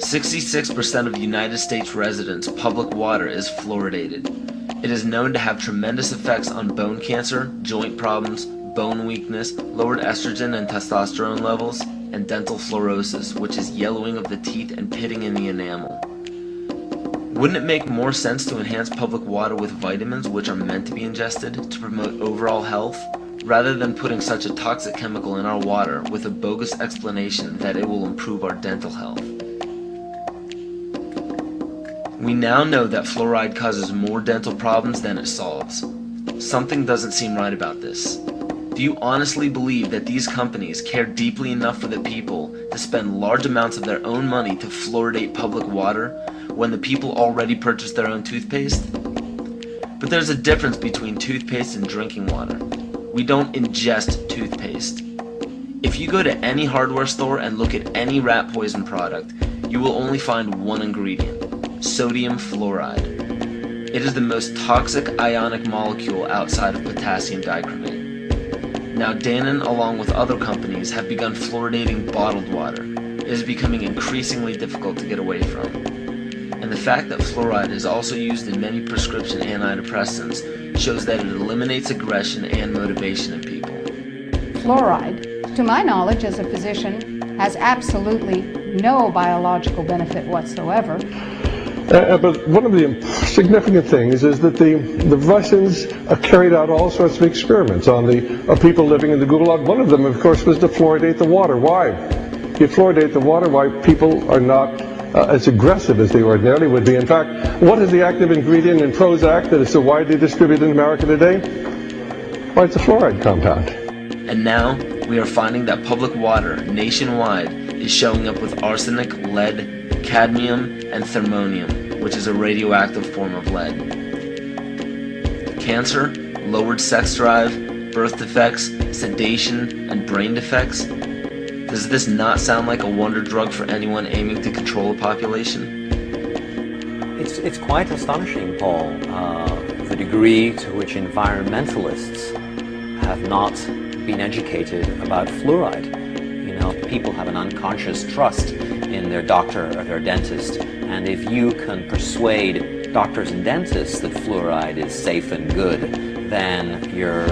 66% of United States residents' public water is fluoridated. It is known to have tremendous effects on bone cancer, joint problems, bone weakness, lowered estrogen and testosterone levels, and dental fluorosis, which is yellowing of the teeth and pitting in the enamel. Wouldn't it make more sense to enhance public water with vitamins which are meant to be ingested to promote overall health, rather than putting such a toxic chemical in our water with a bogus explanation that it will improve our dental health? We now know that fluoride causes more dental problems than it solves. Something doesn't seem right about this. Do you honestly believe that these companies care deeply enough for the people to spend large amounts of their own money to fluoridate public water when the people already purchase their own toothpaste? But there's a difference between toothpaste and drinking water. We don't ingest toothpaste. If you go to any hardware store and look at any rat poison product, you will only find one ingredient: sodium fluoride. It is the most toxic ionic molecule outside of potassium dichromate. Now Dannon, along with other companies, have begun fluoridating bottled water. It is becoming increasingly difficult to get away from. And the fact that fluoride is also used in many prescription antidepressants shows that it eliminates aggression and motivation in people. Fluoride, to my knowledge as a physician, has absolutely no biological benefit whatsoever. But one of the significant things is that the Russians carried out all sorts of experiments on the people living in the Gulag. One of them, of course, was to fluoridate the water. Why? You fluoridate the water, why people are not as aggressive as they ordinarily would be. In fact, what is the active ingredient in Prozac that is so widely distributed in America today? Why, it's a fluoride compound. And now, we are finding that public water nationwide is showing up with arsenic, lead, cadmium, and thermonium, which is a radioactive form of lead. Cancer, lowered sex drive, birth defects, sedation, and brain defects. Does this not sound like a wonder drug for anyone aiming to control a population? It's quite astonishing, Paul, the degree to which environmentalists have not been educated about fluoride. You know, people have an unconscious trust in their doctor or their dentist, and if you can persuade doctors and dentists that fluoride is safe and good, then you're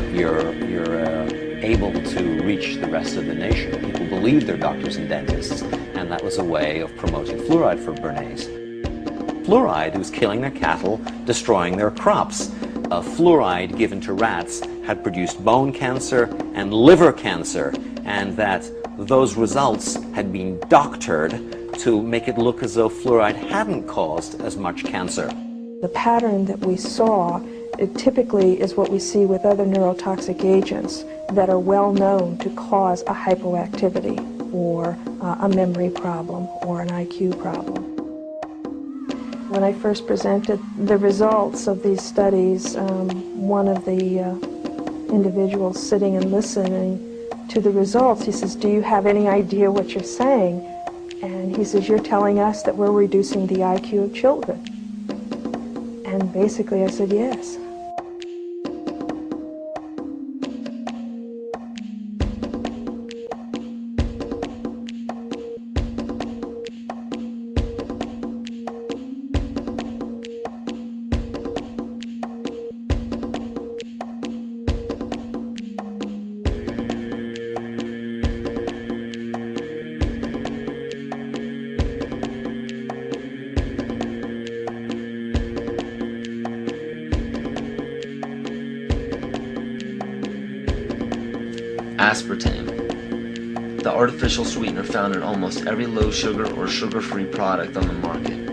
able to reach the rest of the nation. People believe their doctors and dentists, and that was a way of promoting fluoride for Bernays. Fluoride was killing their cattle, destroying their crops. Fluoride given to rats had produced bone cancer and liver cancer, and that those results had been doctored to make it look as though fluoride hadn't caused as much cancer. The pattern that we saw, it typically is what we see with other neurotoxic agents that are well known to cause a hypoactivity or a memory problem or an IQ problem. When I first presented the results of these studies, one of the individuals sitting and listening to the results, he says, "Do you have any idea what you're saying?" And he says, "You're telling us that we're reducing the IQ of children." And basically I said, yes. Aspartan, the artificial sweetener found in almost every low-sugar or sugar-free product on the market.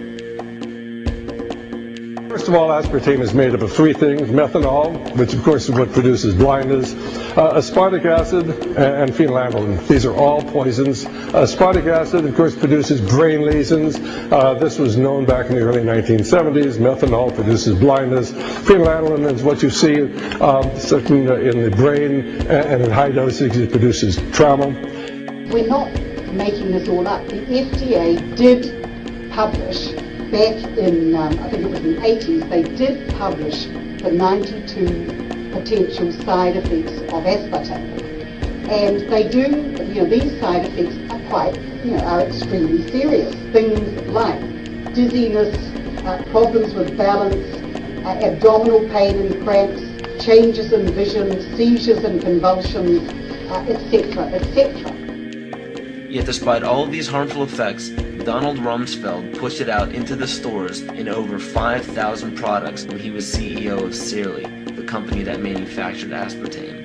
First of all, aspartame is made up of three things: methanol, which of course is what produces blindness, aspartic acid, and phenylalanine. These are all poisons. Aspartic acid, of course, produces brain lesions. This was known back in the early 1970s. Methanol produces blindness. Phenylalanine is what you see in the brain, and in high doses it produces trauma. We're not making this all up. The FDA did publish back in, I think it was in the 80s, they did publish the 92 potential side effects of aspartame. And they do, these side effects are quite, are extremely serious. Things like dizziness, problems with balance, abdominal pain and cramps, changes in vision, seizures and convulsions, etc., etc. Yet despite all of these harmful effects, Donald Rumsfeld pushed it out into the stores in over 5,000 products when he was CEO of Searly, the company that manufactured aspartame.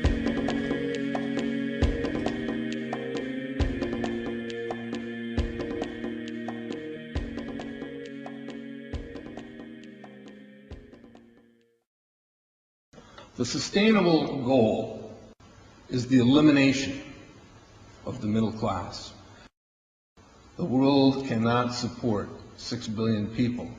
The sustainable goal is the elimination of the middle class. The world cannot support 6 billion people.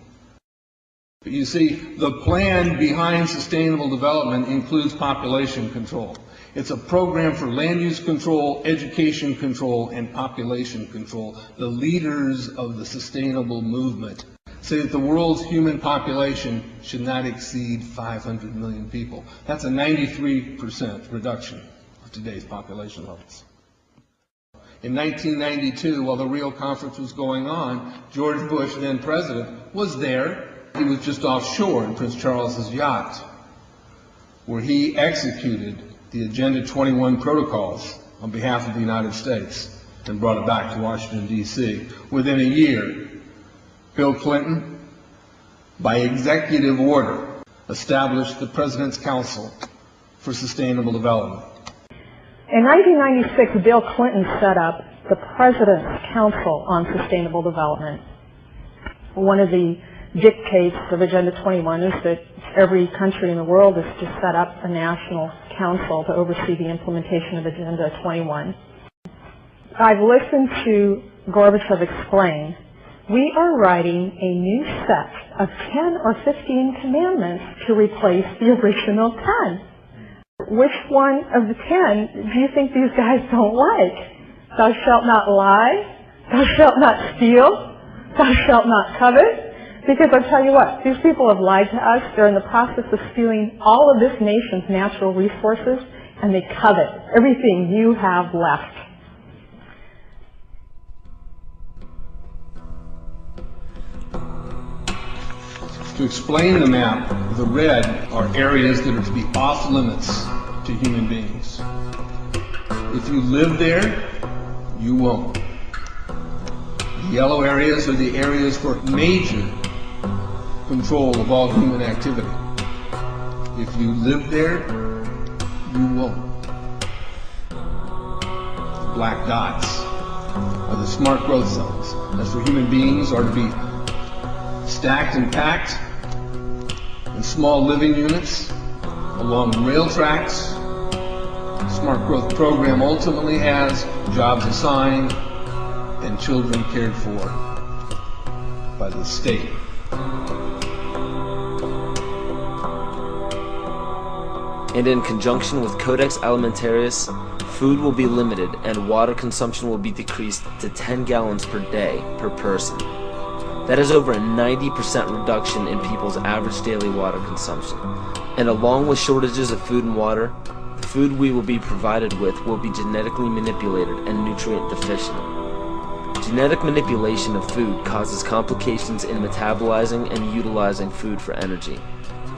But you see, the plan behind sustainable development includes population control. It's a program for land use control, education control, and population control. The leaders of the sustainable movement say that the world's human population should not exceed 500 million people. That's a 93% reduction of today's population levels. In 1992, while the Rio conference was going on, George Bush, then president, was there. He was just offshore in Prince Charles's yacht, where he executed the Agenda 21 protocols on behalf of the United States and brought it back to Washington, D.C. Within a year, Bill Clinton, by executive order, established the President's Council for Sustainable Development. In 1996, Bill Clinton set up the President's Council on Sustainable Development. One of the dictates of Agenda 21 is that every country in the world is to set up a national council to oversee the implementation of Agenda 21. I've listened to Gorbachev explain, we are writing a new set of 10 or 15 commandments to replace the original 10. Which one of the 10 do you think these guys don't like? Thou shalt not lie, thou shalt not steal, thou shalt not covet. Because I'll tell you what, these people have lied to us. They're in the process of stealing all of this nation's natural resources, and they covet everything you have left. To explain the map, the red are areas that are to be off limits to human beings. If you live there, you won't. The yellow areas are the areas for major control of all human activity. If you live there, you won't. The black dots are the smart growth zones. That's where human beings are to be stacked and packed in small living units along rail tracks. The Smart Growth Program ultimately has jobs assigned and children cared for by the state. And in conjunction with Codex Alimentarius, food will be limited and water consumption will be decreased to 10 gallons per day per person. That is over a 90% reduction in people's average daily water consumption. And along with shortages of food and water, the food we will be provided with will be genetically manipulated and nutrient deficient. Genetic manipulation of food causes complications in metabolizing and utilizing food for energy.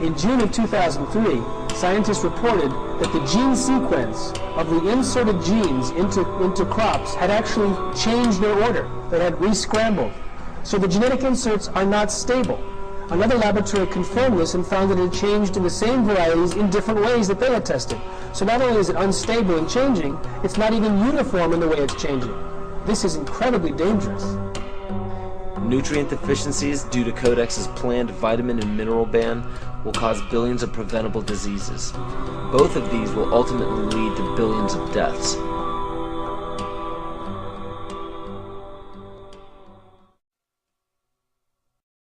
In June of 2003, scientists reported that the gene sequence of the inserted genes into crops had actually changed their order. They had re-scrambled. So the genetic inserts are not stable. Another laboratory confirmed this and found that it had changed in the same varieties in different ways that they had tested. So not only is it unstable and changing, it's not even uniform in the way it's changing. This is incredibly dangerous. Nutrient deficiencies due to Codex's planned vitamin and mineral ban will cause billions of preventable diseases. Both of these will ultimately lead to billions of deaths.